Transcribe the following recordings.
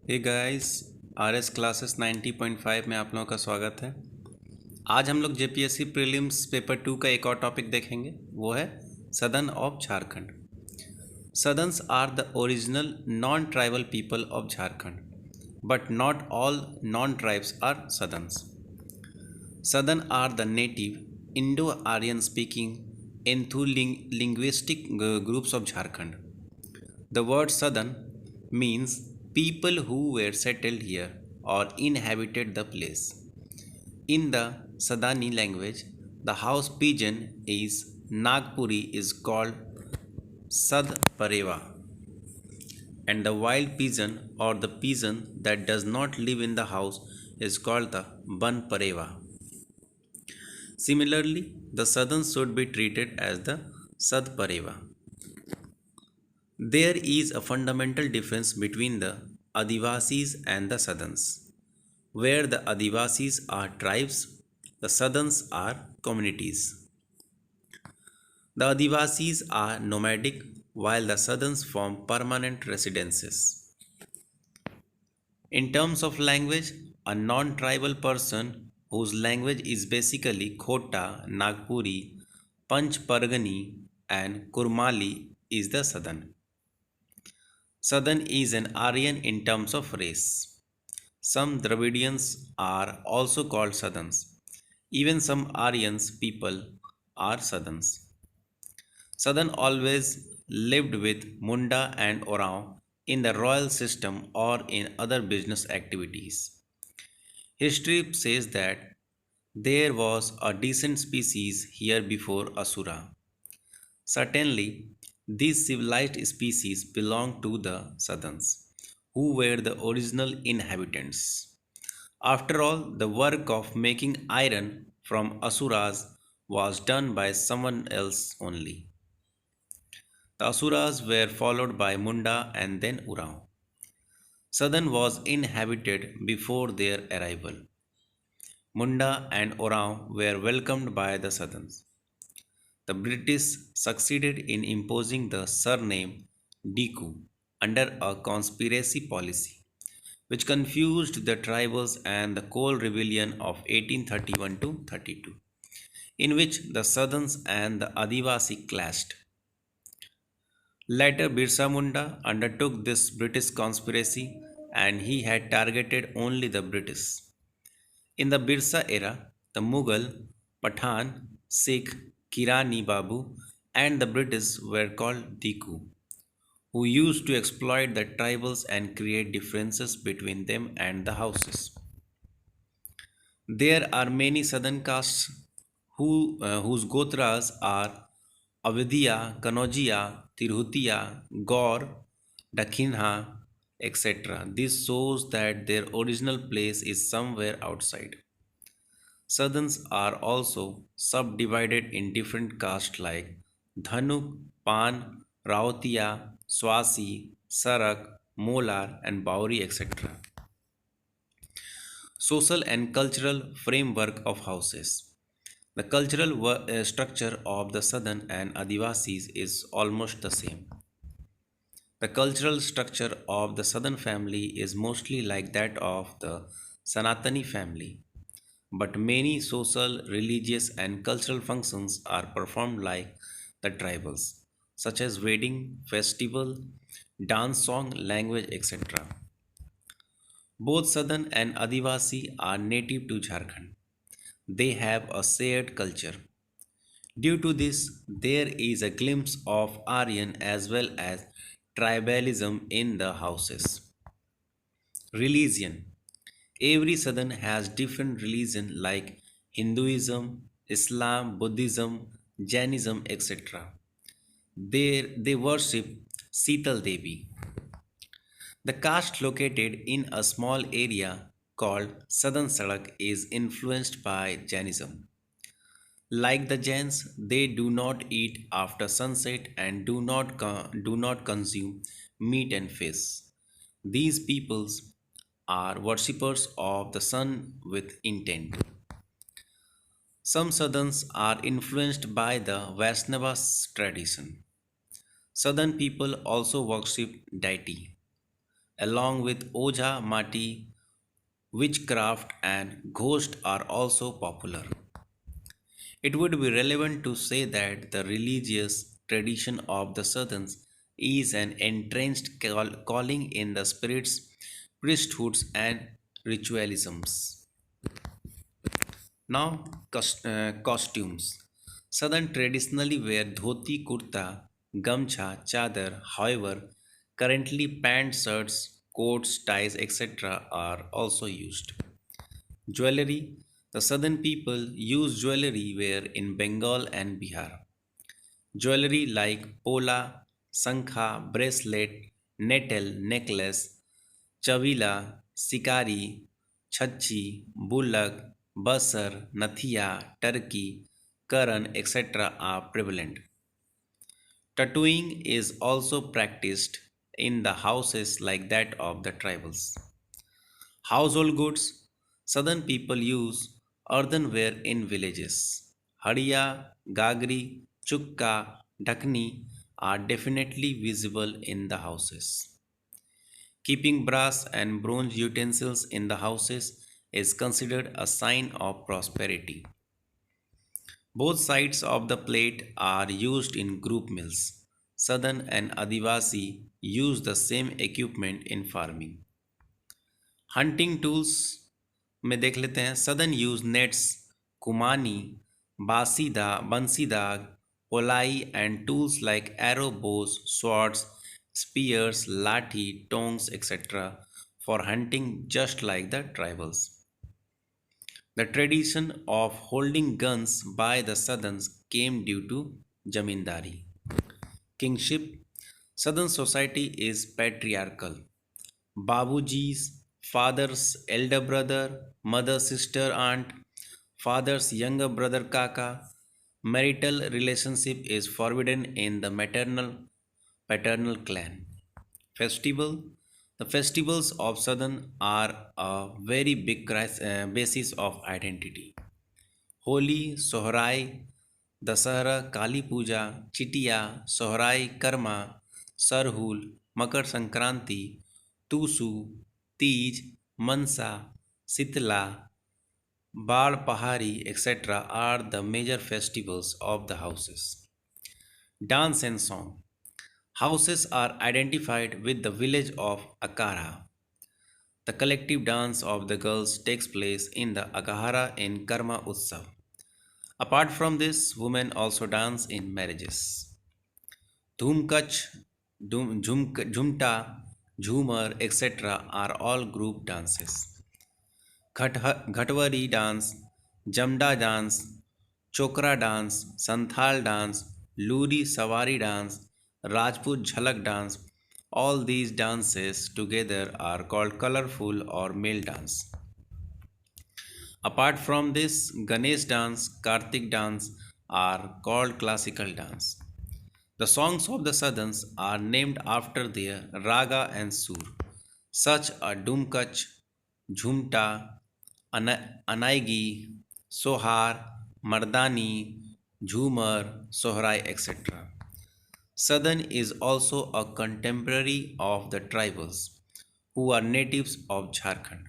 Hey guys, RS classes 90.5 में आप लोगों का स्वागत है। आज हम लोग जेपीएससी प्रीलिम्स पेपर 2 का एक और टॉपिक देखेंगे। वो है Sadan of Jharkhand. Sadans are the original non tribal people of Jharkhand, but not all non tribes are Sadans. Southern are the native Indo-Aryan speaking linguistic groups of Jharkhand. The word Southern means people who were settled here or inhabited the place. In the Sadani language, the house pigeon is Nagpuri is called Sad Pareva, and the wild pigeon or the pigeon that does not live in the house is called the Ban Pareva. Similarly, the Southerns should be treated as the Sadpareva. There is a fundamental difference between the Adivasis and the Southerns. Where the Adivasis are tribes, the Southerns are communities. The Adivasis are nomadic while the Southerns form permanent residences. In terms of language, a non tribal person whose language is basically Khota, Nagpuri, Panch Pargani, and Kurmali is the Southern. Southern is an Aryan in terms of race. Some Dravidians are also called Southerns. Even some Aryans people are Southerns. Southern always lived with Munda and Orang in the royal system or in other business activities. History says that there was a decent species here before Asura. Certainly, these civilized species belonged to the Southerns, who were the original inhabitants. After all, the work of making iron from Asuras was done by someone else only. The Asuras were followed by Munda and then Urao. Southern was inhabited before their arrival. Munda and Orang were welcomed by the Southerns. The British succeeded in imposing the surname Diku under a conspiracy policy, which confused the tribals and the coal rebellion of 1831 to 32, in which the Southerns and the Adivasi clashed. Later, Birsa Munda undertook this British conspiracy and he had targeted only the British. In the Birsa era, the Mughal, Pathan, Sikh, Kirani Babu, and the British were called Diku, who used to exploit the tribals and create differences between them and the houses. There are many southern castes whose gotras are Avidya, Kanojia, Tirhutia, Gaur, Dakhinha, etc. This shows that their original place is somewhere outside. Southerns are also subdivided in different castes like Dhanuk, Pan, Raotia, Swasi, Sarak, Molar, and Bauri, etc. Social and cultural framework of houses. The cultural structure of the Southern and Adivasis is almost the same. The cultural structure of the Southern family is mostly like that of the Sanatani family, but many social, religious, and cultural functions are performed like the tribals, such as wedding, festival, dance, song, language, etc. Both Southern and Adivasi are native to Jharkhand. They have a shared culture. Due to this, there is a glimpse of Aryan as well as tribalism in the houses. Religion. Every Southern has different religion like Hinduism, Islam, Buddhism, Jainism, etc. They worship Sital Devi. The caste located in a small area called Southern Sadak is influenced by Jainism. Like the Jains, they do not eat after sunset and do not consume meat and fish. These peoples are worshippers of the sun with intent. Some Southerns are influenced by the Vaishnava tradition. Southern people also worship deity. along with Oja Mati, witchcraft, and ghost are also popular. It would be relevant to say that the religious tradition of the Southerns is an entrenched calling in the spirits, priesthoods, and ritualisms. Now, costumes. Southern traditionally wear dhoti, kurta, gamcha, chadar. However, currently pants, shirts, coats, ties, etc. are also used. Jewelry. The southern people use jewelry wear in Bengal and Bihar. Jewelry like pola, sankha, bracelet, nettle, necklace, chavila, sikari, chhachi, bullock, basar, nathia, turkey, karan, etc. are prevalent. Tattooing is also practiced in the houses like that of the tribals. Household goods. Southern people use earthenware in villages. Hadiya, gagri, chukka, dakni are definitely visible in the houses. Keeping brass and bronze utensils in the houses is considered a sign of prosperity. Both sides of the plate are used in group meals. Southern and Adivasi use the same equipment in farming. Hunting tools में देख लेते हैं. Sadan use nets, कुमानी, बासीदा, बंसीदाग, पोलाई and tools like arrow, bows, swords, spears, lathi, tongs, etc. for hunting just like the tribals. The tradition of holding guns by the Southerns came due to zamindari. Kingship. Southern society is patriarchal. Babuji's father's elder brother, mother's sister aunt, father's younger brother kaka. Marital relationship is forbidden in the maternal paternal clan. Festival. The festivals of Southern are a very big basis of identity. Holi, Sohrai, Dasahara, Kali Puja, Chitiya, Sohrai, Karma, Sarhul, Makar Sankranti, Tusu, Tej, Mansa, Sitla, Bal Pahari, etc. are the major festivals of the houses. Dance and song. Houses are identified with the village of Akara. The collective dance of the girls takes place in the Agahara in Karma Utsav. Apart from this, women also dance in marriages. Dhumkach, Jhumta, Jhumar, etc. are all group dances. Ghatwari dance, Jamda dance, Chokra dance, Santhal dance, Luri Sawari dance, Rajput Jhalak dance, all these dances together are called colorful or male dance. Apart from this, Ganesh dance, Kartik dance are called classical dance. The songs of the Southerns are named after their raga and sur, such as Dumkach, Jhumta, Anaigi, Sohar, Mardani, Jhumar, Sohrai, etc. Southern is also a contemporary of the tribals who are natives of Jharkhand.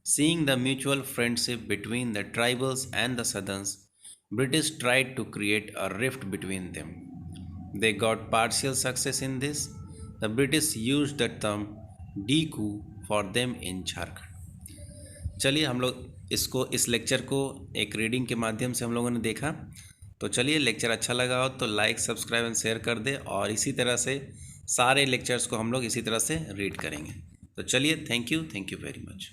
Seeing the mutual friendship between the tribals and the Southerns, British tried to create a rift between them. They got partial success in this. The British used the term Diku for them in Jharkhand. चलिए हम लोग इसको इस lecture को एक reading के माध्यम से हम लोगों ने देखा. तो चलिए लेक्चर अच्छा लगा हो तो लाइक, सब्सक्राइब एंड शेयर कर दे और इसी तरह से सारे लेक्चर्स को हम लोग इसी तरह से रीड करेंगे. तो चलिए, थैंक यू वेरी मच.